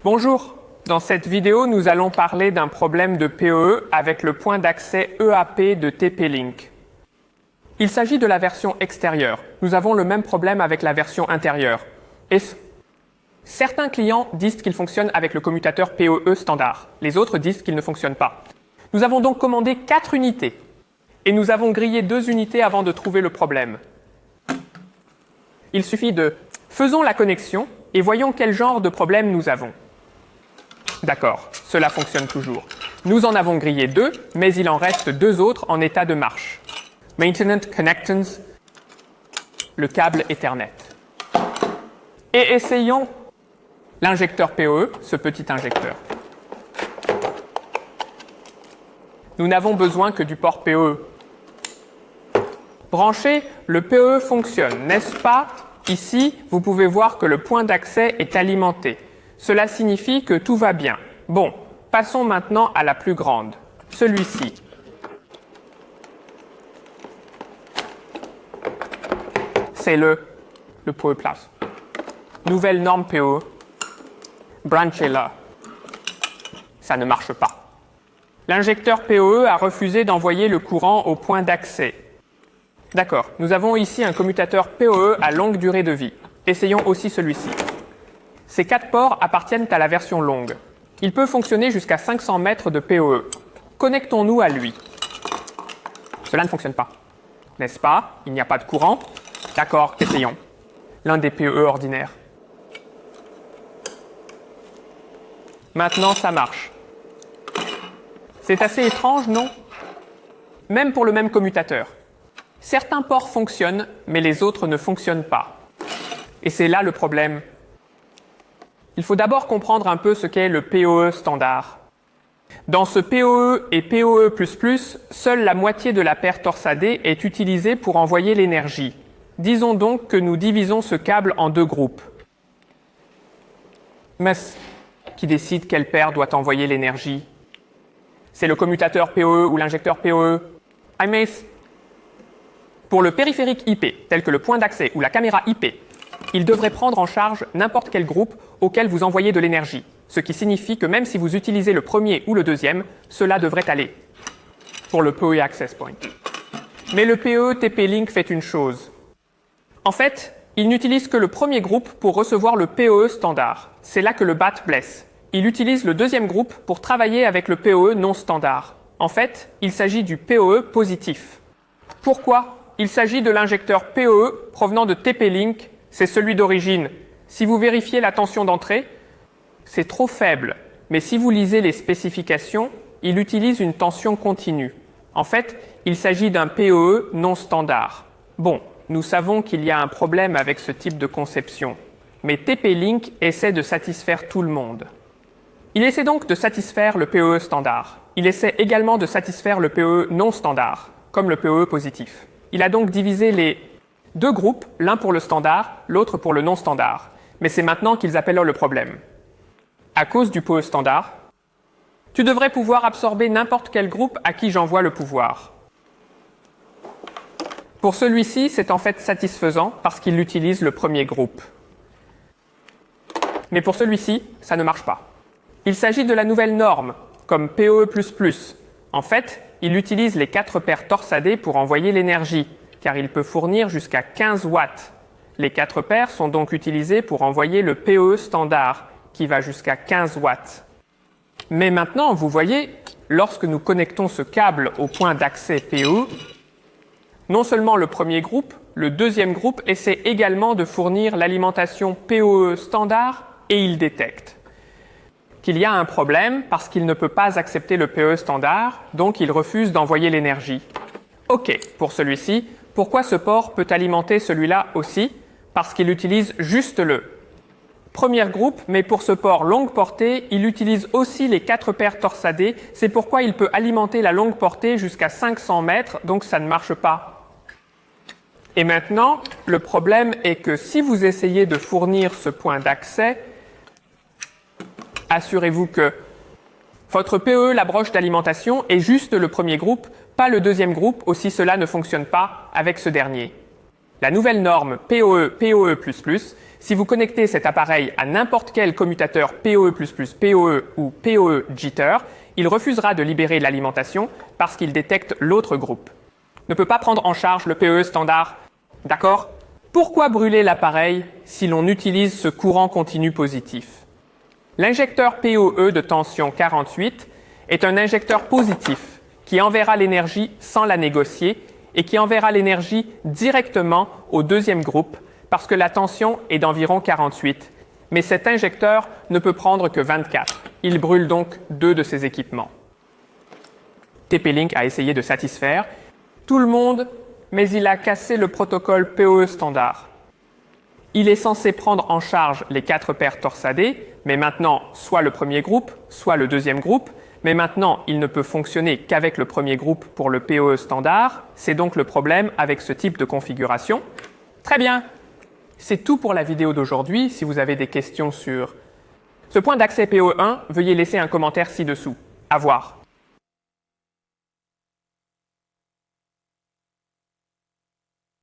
Bonjour, dans cette vidéo, nous allons parler d'un problème de PoE avec le point d'accès EAP de TP-Link. Il s'agit de la version extérieure. Nous avons le même problème avec la version intérieure. Et certains clients disent qu'il fonctionne avec le commutateur PoE standard. Les autres disent qu'il ne fonctionne pas. Nous avons donc commandé 4 unités. Et nous avons grillé 2 unités avant de trouver le problème. Il suffit de faisons la connexion et voyons quel genre de problème nous avons. D'accord, cela fonctionne toujours. Nous en avons grillé 2, mais il en reste 2 autres en état de marche. Maintenance Connectance, le câble Ethernet. Et essayons l'injecteur PoE, ce petit injecteur. Nous n'avons besoin que du port PoE. Branché, le PoE fonctionne, n'est-ce pas? Ici, vous pouvez voir que le point d'accès est alimenté. Cela signifie que tout va bien. Bon, passons maintenant à la plus grande, celui-ci. C'est le PoE Plus. Nouvelle norme PoE. Branchez-la. Ça ne marche pas. L'injecteur PoE a refusé d'envoyer le courant au point d'accès. D'accord, nous avons ici un commutateur PoE à longue durée de vie. Essayons aussi celui-ci. Ces 4 ports appartiennent à la version longue. Il peut fonctionner jusqu'à 500 mètres de PoE. Connectons-nous à lui. Cela ne fonctionne pas. N'est-ce pas? Il n'y a pas de courant. D'accord, essayons. L'un des PoE ordinaires. Maintenant, ça marche. C'est assez étrange, non? Même pour le même commutateur. Certains ports fonctionnent, mais les autres ne fonctionnent pas. Et c'est là le problème. Il faut d'abord comprendre un peu ce qu'est le PoE standard. Dans ce PoE et PoE++, seule la moitié de la paire torsadée est utilisée pour envoyer l'énergie. Disons donc que nous divisons ce câble en 2 groupes. Mais qui décide quelle paire doit envoyer l'énergie? C'est le commutateur PoE ou l'injecteur PoE? Pour le périphérique IP, tel que le point d'accès ou la caméra IP, il devrait prendre en charge n'importe quel groupe auquel vous envoyez de l'énergie, ce qui signifie que même si vous utilisez le premier ou le deuxième, cela devrait aller pour le PoE Access Point. Mais le PoE TP-Link fait une chose. En fait, il n'utilise que le premier groupe pour recevoir le PoE standard. C'est là que le BAT blesse. Il utilise le deuxième groupe pour travailler avec le PoE non standard. En fait, il s'agit du PoE positif. Pourquoi? Il s'agit de l'injecteur PoE provenant de TP-Link. C'est celui d'origine. Si vous vérifiez la tension d'entrée, c'est trop faible. Mais si vous lisez les spécifications, il utilise une tension continue. En fait, il s'agit d'un PoE non standard. Bon, nous savons qu'il y a un problème avec ce type de conception. Mais TP-Link essaie de satisfaire tout le monde. Il essaie donc de satisfaire le PoE standard. Il essaie également de satisfaire le PoE non standard, comme le PoE positif. Il a donc divisé les 2 groupes, l'un pour le standard, l'autre pour le non standard. Mais c'est maintenant qu'ils appellent le problème. À cause du PoE standard, tu devrais pouvoir absorber n'importe quel groupe à qui j'envoie le pouvoir. Pour celui-ci, c'est en fait satisfaisant parce qu'il utilise le premier groupe. Mais pour celui-ci, ça ne marche pas. Il s'agit de la nouvelle norme, comme PoE++. En fait, il utilise les 4 paires torsadées pour envoyer l'énergie, car il peut fournir jusqu'à 15 watts. Les 4 paires sont donc utilisées pour envoyer le PoE standard, qui va jusqu'à 15 watts. Mais maintenant, vous voyez, lorsque nous connectons ce câble au point d'accès PoE, non seulement le premier groupe, le deuxième groupe essaie également de fournir l'alimentation PoE standard et il détecte qu'il y a un problème parce qu'il ne peut pas accepter le PoE standard, donc il refuse d'envoyer l'énergie. OK, pour celui-ci, pourquoi ce port peut alimenter celui-là aussi? Parce qu'il utilise juste le premier groupe, mais pour ce port longue portée, il utilise aussi les 4 paires torsadées. C'est pourquoi il peut alimenter la longue portée jusqu'à 500 mètres, donc ça ne marche pas. Et maintenant, le problème est que si vous essayez de fournir ce point d'accès, assurez-vous que votre PoE, la broche d'alimentation, est juste le premier groupe, pas le deuxième groupe, aussi cela ne fonctionne pas avec ce dernier. La nouvelle norme PoE si vous connectez cet appareil à n'importe quel commutateur PoE++, PoE ou PoE jitter, il refusera de libérer l'alimentation parce qu'il détecte l'autre groupe. Ne peut pas prendre en charge le PoE standard. D'accord? Pourquoi brûler l'appareil si l'on utilise ce courant continu positif? L'injecteur PoE de tension 48 est un injecteur positif qui enverra l'énergie sans la négocier et qui enverra l'énergie directement au deuxième groupe parce que la tension est d'environ 48. Mais cet injecteur ne peut prendre que 24. Il brûle donc 2 de ses équipements. TP-Link a essayé de satisfaire tout le monde, mais il a cassé le protocole PoE standard. Il est censé prendre en charge les 4 paires torsadées, mais maintenant soit le premier groupe, soit le deuxième groupe, mais maintenant il ne peut fonctionner qu'avec le premier groupe pour le PoE standard. C'est donc le problème avec ce type de configuration. Très bien! C'est tout pour la vidéo d'aujourd'hui. Si vous avez des questions sur ce point d'accès PoE1, veuillez laisser un commentaire ci-dessous. À voir.